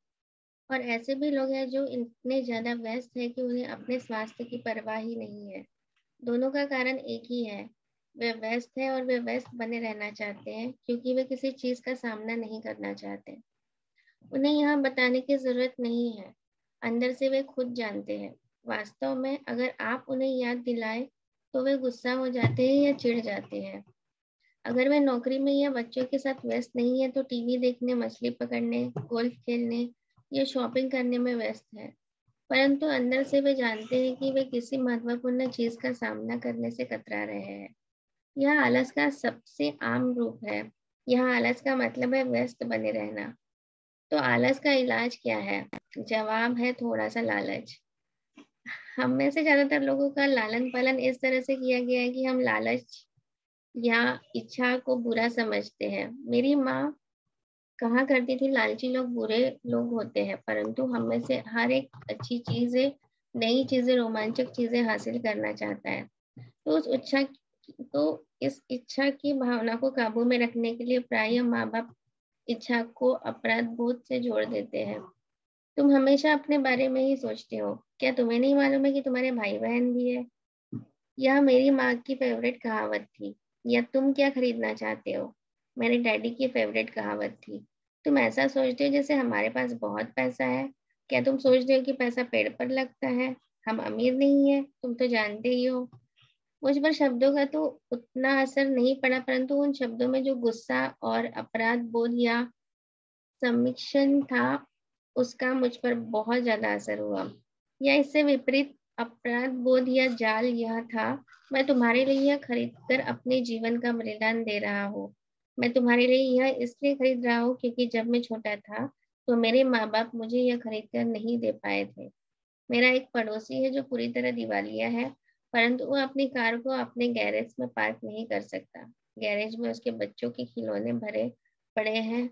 S10: और ऐसे भी लोग हैं जो इतने ज्यादा व्यस्त हैं कि उन्हें अपने स्वास्थ्य की परवाह ही नहीं है। दोनों का कारण एक ही है, वे व्यस्त हैं और वे व्यस्त बने रहना चाहते हैं क्योंकि वे किसी चीज का सामना नहीं करना चाहते। उन्हें यहाँ बताने की जरूरत नहीं है। अंदर से वे खुद जानते हैं। वास्तव में अगर आप उन्हें याद दिलाएं तो वे गुस्सा हो जाते हैं या चिढ़ जाते हैं। अगर वे नौकरी में या बच्चों के साथ व्यस्त नहीं है तो टीवी देखने, मछली पकड़ने, गोल्फ खेलने या शॉपिंग करने में व्यस्त है। परंतु अंदर से वे जानते हैं कि वे किसी महत्वपूर्ण चीज का सामना करने से कतरा रहे हैं। यह आलस का सबसे आम रूप है। यह आलस का मतलब है व्यस्त बने रहना। तो आलस का इलाज क्या है? जवाब है थोड़ा सा लालच। हम में से ज्यादातर लोगों का लालन पालन इस तरह से किया गया है कि हम लालच या इच्छा को बुरा समझते हैं। मेरी माँ कहा करती थी, लालची लोग बुरे लोग होते हैं, परंतु हम में से हर एक अच्छी चीजें, नई चीजें, रोमांचक चीजें हासिल करना चाहता है। तो इस इच्छा की भावना को काबू में रखने के लिए प्रायः माँ बाप इच्छा को अपराध बोध से जोड़ देते हैं। तुम हमेशा अपने बारे में ही सोचते हो। क्या तुम्हें नहीं मालूम है कि तुम्हारे भाई बहन भी है? यह मेरी माँ की फेवरेट कहावत थी। या तुम क्या खरीदना चाहते हो? मेरे डैडी की फेवरेट कहावत थी। तुम ऐसा सोचते हो जैसे हमारे पास बहुत पैसा है। क्या तुम सोचते हो कि पैसा पेड़ पर लगता है? हम अमीर नहीं है, तुम तो जानते ही हो। मुझ पर शब्दों का तो उतना असर नहीं पड़ा, परंतु उन शब्दों में जो गुस्सा और अपराध बोध या समीक्षण था, उसका मुझ पर बहुत ज्यादा असर हुआ। या इससे विपरीत अपराध बोध या जाल यह था, मैं तुम्हारे लिए यह खरीदकर अपने जीवन का बलिदान दे रहा हूँ। मैं तुम्हारे लिए यह इसलिए खरीद रहा हूँ क्योंकि जब मैं छोटा था तो मेरे माँ बाप मुझे यह खरीद कर नहीं दे पाए थे। मेरा एक पड़ोसी है जो पूरी तरह दिवालिया है, परंतु वो अपनी कार को अपने गैरेज में पार्क नहीं कर सकता। गैरेज में उसके बच्चों के खिलौने भरे पड़े हैं।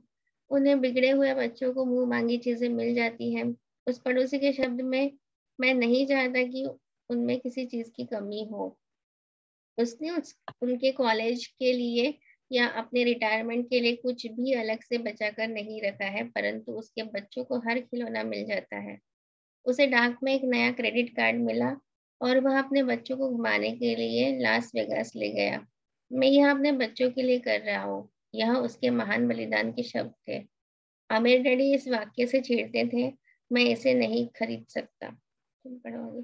S10: उन्हें बिगड़े हुए बच्चों को मुंह मांगी चीजें मिल जाती हैं। उस पड़ोसी के शब्द में, मैं नहीं चाहता कि उनमें किसी चीज की कमी हो। उसने उनके कॉलेज के लिए या अपने रिटायरमेंट के लिए कुछ भी अलग से बचा कर नहीं रखा है, परंतु उसके बच्चों को हर खिलौना मिल जाता है। उसे डाक में एक नया क्रेडिट कार्ड मिला और वह अपने बच्चों को घुमाने के लिए लास वेगास ले गया। मैं यह अपने बच्चों के लिए कर रहा हूँ। यह उसके महान बलिदान के शब्द थे। मेरे डैडी इस वाक्य से छेड़ते थे, मैं इसे नहीं खरीद सकता। तुम पढ़ोगे?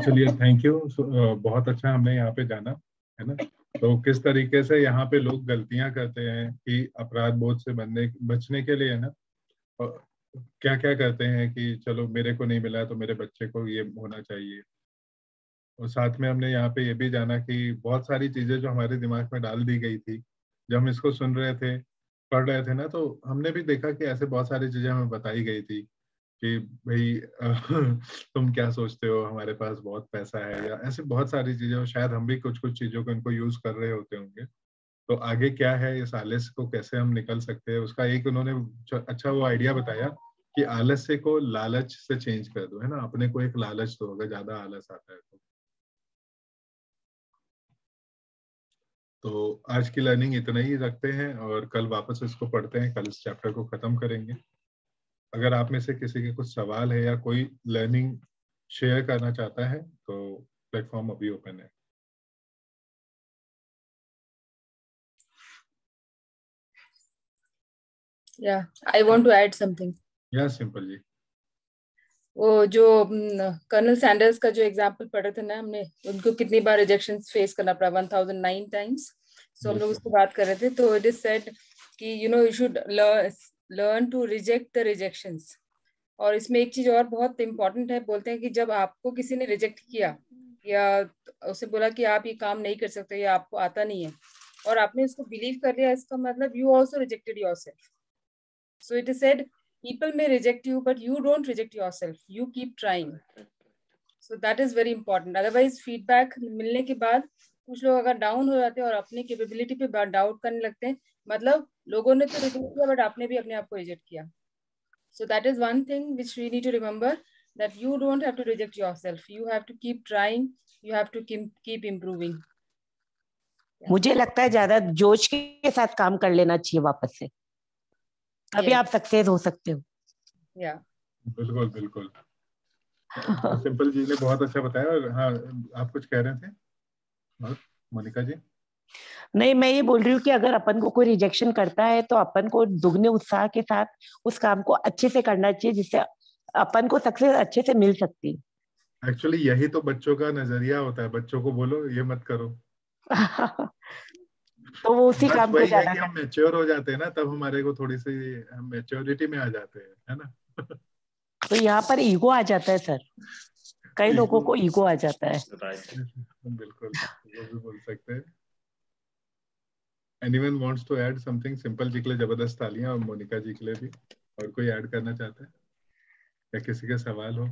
S1: चलिए, थैंक यू। बहुत अच्छा हमने यहाँ पे जाना, है ना। तो किस तरीके से यहाँ पे लोग गलतियां करते हैं कि अपराध बोध से बचने के लिए, है ना, क्या क्या करते हैं कि चलो मेरे को नहीं मिला तो मेरे बच्चे को ये होना चाहिए। और साथ में हमने यहाँ पे ये भी जाना कि बहुत सारी चीजें जो हमारे दिमाग में डाल दी गई थी, जब हम इसको सुन रहे थे, पढ़ रहे थे ना, तो हमने भी देखा कि ऐसे बहुत सारी चीजें हमें बताई गई थी कि भाई तुम क्या सोचते हो, हमारे पास बहुत पैसा है, या ऐसे बहुत सारी चीजें। और शायद हम भी कुछ कुछ चीजों को इनको यूज कर रहे होते होंगे। तो आगे क्या है, इस आलस को कैसे हम निकल सकते हैं, उसका एक उन्होंने अच्छा वो आइडिया बताया कि आलस्य को लालच से चेंज कर दो, है ना। अपने को एक लालच दो अगर ज्यादा आलस आता है तो आज की लर्निंग इतना ही रखते हैं और कल वापस इसको पढ़ते हैं। कल इस चैप्टर को खत्म करेंगे। अगर आप में से किसी के कुछ सवाल है या कोई लर्निंग शेयर करना चाहता है तो प्लेटफॉर्म अभी ओपन है।
S11: Yeah, I want to add something.
S1: या सिंपल जी।
S11: वो जो कर्नल सैंडर्स का जो एग्जाम्पल पढ़ रहे थे ना हमने, उनको कितनी बार रिजेक्शन फेस करना पड़ा, 1009 टाइम्स। सो हम लोग उसकी बात कर रहे थे। तो इट इज सेड कि you should learn to reject the rejections. और इसमें एक चीज और बहुत इम्पोर्टेंट है, बोलते हैं कि जब आपको किसी ने रिजेक्ट किया या उसे बोला कि आप ये काम नहीं कर सकते या आपको आता नहीं है, और आपने उसको बिलीव कर लिया, इसका मतलब you also rejected yourself. So it is said people may reject you, but you don't reject yourself. You keep trying. So that is very important. Otherwise, feedback मिलने के बाद कुछ लोग अगर डाउन हो जाते हैं और अपनी कैपेबिलिटी पे डाउट करने लगते हैं, मतलब लोगों ने तो रिजेक्ट किया बट आपने भी अपने आप को रिजेक्ट किया. So that is one thing which we need to remember, that you don't have to reject yourself. You have to keep trying. You have to keep improving.
S7: मुझे लगता है ज्यादा जोश के साथ काम कर लेना चाहिए वापस से, तभी आप सक्सेस हो सकते हो।
S1: बिल्कुल बिल्कुल। सिंपल जी ने बहुत अच्छा बताया। और हाँ, आप कुछ कह रहे थे और मोनिका जी?
S7: नहीं, मैं ये बोल रही हूँ कि अगर अपन को कोई रिजेक्शन करता है तो अपन को दुगने उत्साह के साथ उस काम को अच्छे से करना चाहिए, जिससे अपन को सक्सेस अच्छे से मिल सकती है।
S1: एक्चुअली यही तो बच्चों का नजरिया होता है, बच्चों को बोलो ये मत करो
S7: तो वो उसी
S1: बस
S7: काम को
S1: वही है
S7: ज्यादा
S1: कि हम मैच्योर हो जाते हैं ना, तब हमारे को थोड़ी सी हम मैच्योरिटी में आ जाते हैं, है ना।
S7: तो यहाँ पर ईगो आ जाता है सर, कई लोगों को ईगो आ जाता है।
S1: बिल्कुल, वो भी बोल सकते हैं। Anyone wants to add something? Simple ji के लिए जबरदस्त तालियां, और मोनिका जी के लिए भी। और कोई ऐड करना चाहता है या किसी का सवाल हो?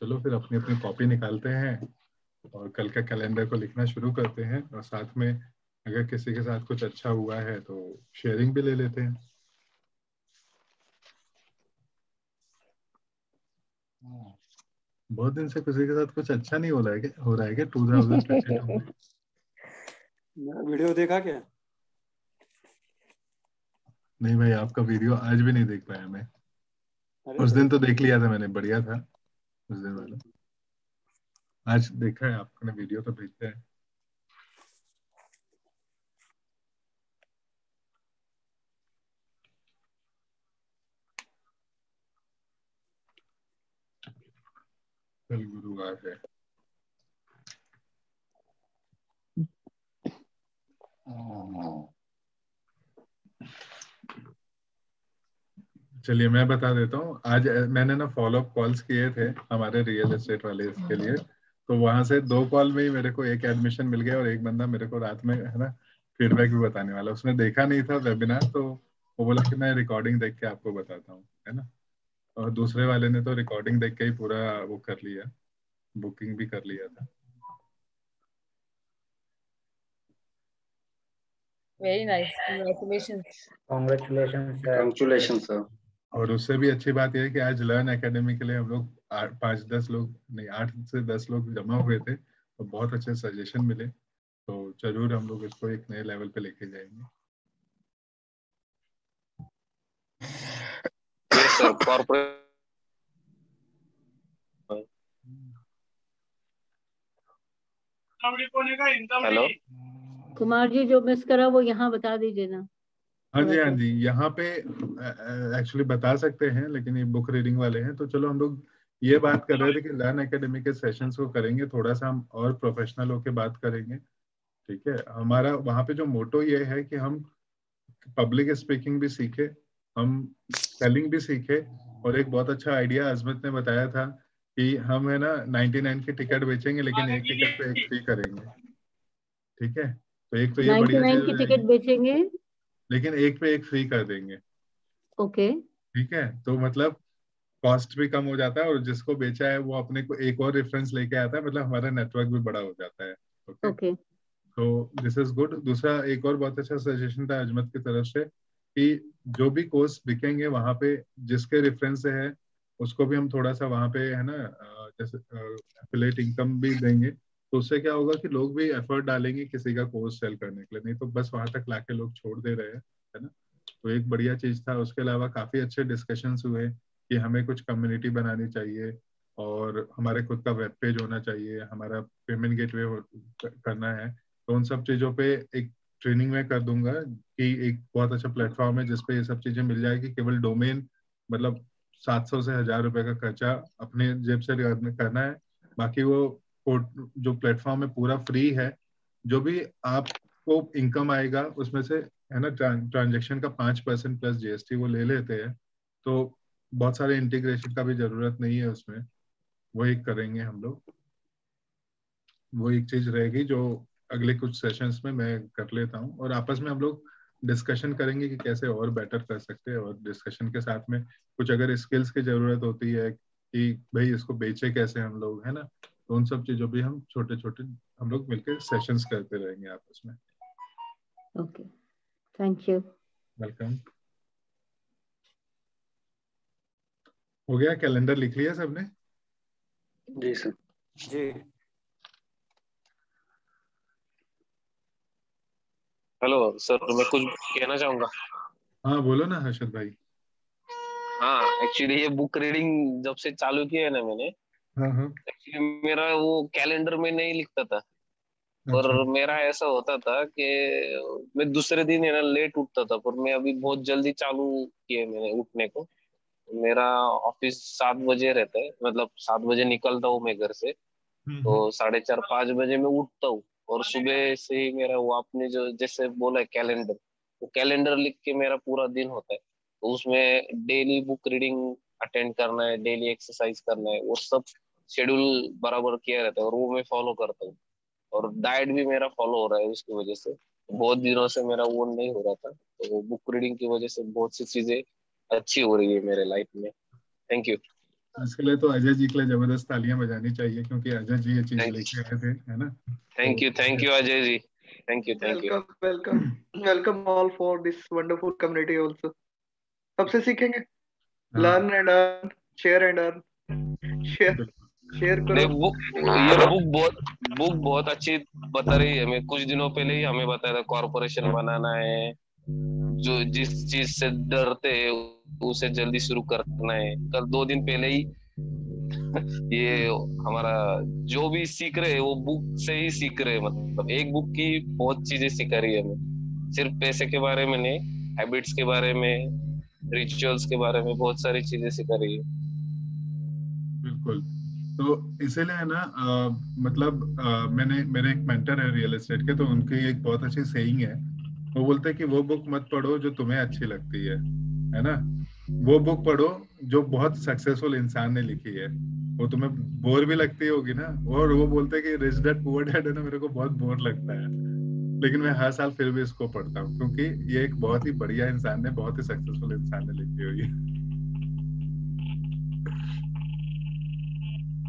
S1: चलो फिर अपनी अपनी कॉपी निकालते हैं और कल का कैलेंडर को लिखना शुरू करते हैं, और साथ में अगर किसी के साथ कुछ अच्छा हुआ है तो शेयरिंग भी ले लेते हैं। बहुत दिन से किसी के साथ कुछ अच्छा नहीं हो रहा है क्या? 2022 में?
S8: वीडियो देखा क्या?
S1: नहीं भाई, आपका वीडियो आज भी नहीं देख पाया मैं। उस दिन तो देख लिया था मैंने, बढ़िया था उस दिन वाला। आज देखा है आपने वीडियो तो भेजते हैं। कल गुरुवार है। चलिए मैं बता देता हूँ। आज मैंने ना फॉलो अप कॉल्स किए थे हमारे रियल एस्टेट वाले के लिए, तो वहां से 2 कॉल में ही मेरे को एक एडमिशन मिल गया, और एक बंदा मेरे को रात में है ना फीडबैक भी बताने वाला। उसने देखा नहीं था वेबिनार, तो वो बोला कि मैं रिकॉर्डिंग देख के आपको बताता हूँ, है ना। और दूसरे वाले ने तो रिकॉर्डिंग देख के ही पूरा वो कर लिया, बुकिंग भी कर लिया था।
S11: Very nice, congratulations.
S12: Congratulations sir.
S1: और उससे भी अच्छी बात यह है कि आज लर्न एकेडमी के लिए हम लोग 5-10 लोग नहीं 8 से 10 लोग जमा हुए थे, तो बहुत अच्छे सजेशन मिले। तो जरूर हम लोग इसको एक नए लेवल पे लेके जाएंगे।
S9: Yes sir, corporate. Hello
S3: Kumar ji, जो मिस करा वो यहाँ बता दीजिए ना।
S1: हाँ जी, हाँ जी, यहाँ पे एक्चुअली बता सकते हैं, लेकिन ये बुक रीडिंग वाले हैं, तो चलो हम लोग ये बात कर रहे थे कि लर्न एकेडमी के सेशंस को करेंगे, थोड़ा सा हम और प्रोफेशनल होके बात करेंगे। ठीक है, हमारा वहाँ पे जो मोटो ये है कि हम पब्लिक स्पीकिंग भी सीखे, हम सेलिंग भी सीखे, और एक बहुत अच्छा आइडिया अजमत ने बताया था कि हम है ना 99 की टिकट बेचेंगे, लेकिन एक टिकट पे एक फ्री करेंगे। ठीक है, तो एक तो ये बढ़िया
S3: 99
S1: चीज
S3: की
S1: हो
S3: टिकट
S1: जाएगी,
S3: बेचेंगे।
S1: लेकिन एक पे एक फ्री कर देंगे।
S3: ओके।
S1: ठीक है, तो मतलब कॉस्ट भी कम हो जाता है, और जिसको बेचा है वो अपने को एक और रेफरेंस लेके आता है, मतलब हमारा नेटवर्क भी बड़ा हो जाता है।
S3: ओके,
S1: तो दिस इज गुड। दूसरा एक और बहुत अच्छा सजेशन था अजमत की तरफ से कि जो भी कोर्स बिकेंगे वहां पे जिसके रेफरेंस से है उसको भी हम थोड़ा सा वहां पे है ना जैसे एफिलिएट इनकम भी देंगे, तो उससे क्या होगा कि लोग भी एफर्ट डालेंगे किसी का कोर्स सेल करने के लिए, नहीं तो बस वहां तक लाके लोग छोड़ दे रहे हैं, है ना। तो एक बढ़िया चीज था। उसके अलावा काफी अच्छे डिस्कशंस हुए कि हमें कुछ कम्युनिटी बनानी चाहिए, और हमारे खुद का वेब पेज होना चाहिए, हमारा पेमेंट गेटवे करना है। तो उन सब चीजों पे एक ट्रेनिंग में कर दूंगा कि एक बहुत अच्छा प्लेटफॉर्म है जिसपे ये सब चीजें मिल जाएगी। केवल डोमेन मतलब 700 से 1000 रुपए का खर्चा अपने जेब से करना है, बाकी वो जो प्लेटफॉर्म है पूरा फ्री है। जो भी आपको इनकम आएगा उसमें से है ना ट्रांजेक्शन का 5% प्लस जीएसटी वो ले लेते हैं, तो बहुत सारे इंटीग्रेशन का भी जरूरत नहीं है उसमें। वो एक करेंगे हम लोग, वो एक चीज रहेगी जो अगले कुछ सेशंस में मैं कर लेता हूँ, और आपस में हम लोग डिस्कशन करेंगे कि कैसे और बेटर कर सकते हैं। और डिस्कशन के साथ में कुछ अगर स्किल्स की जरूरत होती है कि भाई इसको बेचे कैसे हम लोग, है ना, तो उन सब चीजों भी हम छोटे छोटे हम लोग मिलकर सेशंस करते रहेंगे आपस में।
S3: Okay, thank you.
S1: वेलकम। हो गया? कैलेंडर लिख लिया सबने?
S12: जी सर।
S8: जी।
S9: हेलो सर, मैं कुछ कहना चाहूंगा।
S1: हाँ बोलो ना हर्षद भाई।
S9: हाँ, एक्चुअली ये बुक रीडिंग जब से चालू की है ना मैंने, एक्चुअली मेरा वो कैलेंडर में नहीं लिखता था, और मेरा ऐसा होता था कि मैं दूसरे दिन है ना लेट उठता था, पर मैं अभी बहुत जल्दी चालू किए मैंने उठने को। मेरा ऑफिस 7 बजे रहता है, मतलब 7 बजे निकलता हूँ मैं घर से, तो 4:30-5 बजे मैं उठता हूँ, और सुबह से ही मेरा वो आपने जो जैसे बोला है कैलेंडर, वो कैलेंडर लिख के मेरा पूरा दिन होता है। तो उसमें डेली बुक रीडिंग अटेंड करना है, डेली एक्सरसाइज करना है, वो सब शेड्यूल बराबर किया रहता है, और वो मैं फॉलो करता हूँ। और डाइट भी मेरा फॉलो हो रहा है उसकी वजह से। बहुत दिनों से मेरा वो नहीं हो रहा था, तो बुक रीडिंग की वजह से बहुत सी चीजें अच्छी हो रही है मेरे लाइफ में। Thank you.
S1: इसके लिए तो अजय जी के लिए जबरदस्त तालियां बजानी चाहिए, क्योंकि अजय जी ये चीज लेके आए थे, है ना।
S9: Thank you Ajay ji, thank you.
S2: Welcome all for this wonderful community also. सबसे सीखेंगे, learn and earn, share and earn, share करो।
S9: ये बुक बहुत अच्छी बता रही है। मैं कुछ दिनों पहले ही हमें बताया था कॉर्पोरेशन बनाना है, जो जिस चीज से डरते हैं उसे जल्दी शुरू करना है। कल 2 दिन पहले ही ये हमारा जो भी सीख रहे हैं वो बुक से ही सीख रहे हैं। मतलब एक बुक की बहुत चीजें सिखा रही है हमें, सिर्फ पैसे के बारे में नहीं, हैबिट्स के बारे में, रिचुअल्स के बारे में बहुत सारी चीजें सिखा रही है।
S1: बिल्कुल। तो इसीलिए ना मतलब मेरे एक मेंटर है रियल एस्टेट के, तो उनकी एक बहुत अच्छी सेइंग है। वो बोलते हैं कि वो बुक मत पढ़ो जो तुम्हें अच्छी लगती है ना। वो बुक पढ़ो जो बहुत सक्सेसफुल इंसान ने लिखी है। वो तुम्हें बोर भी लगती होगी ना। और वो बोलते हैं कि रिच डैड पुअर डैड है ना, मेरे को बहुत बोर लगता है, लेकिन मैं हर साल फिर भी इसको पढ़ता हूँ, क्योंकि ये एक बहुत ही बढ़िया इंसान ने, बहुत ही सक्सेसफुल इंसान ने लिखी हुई है।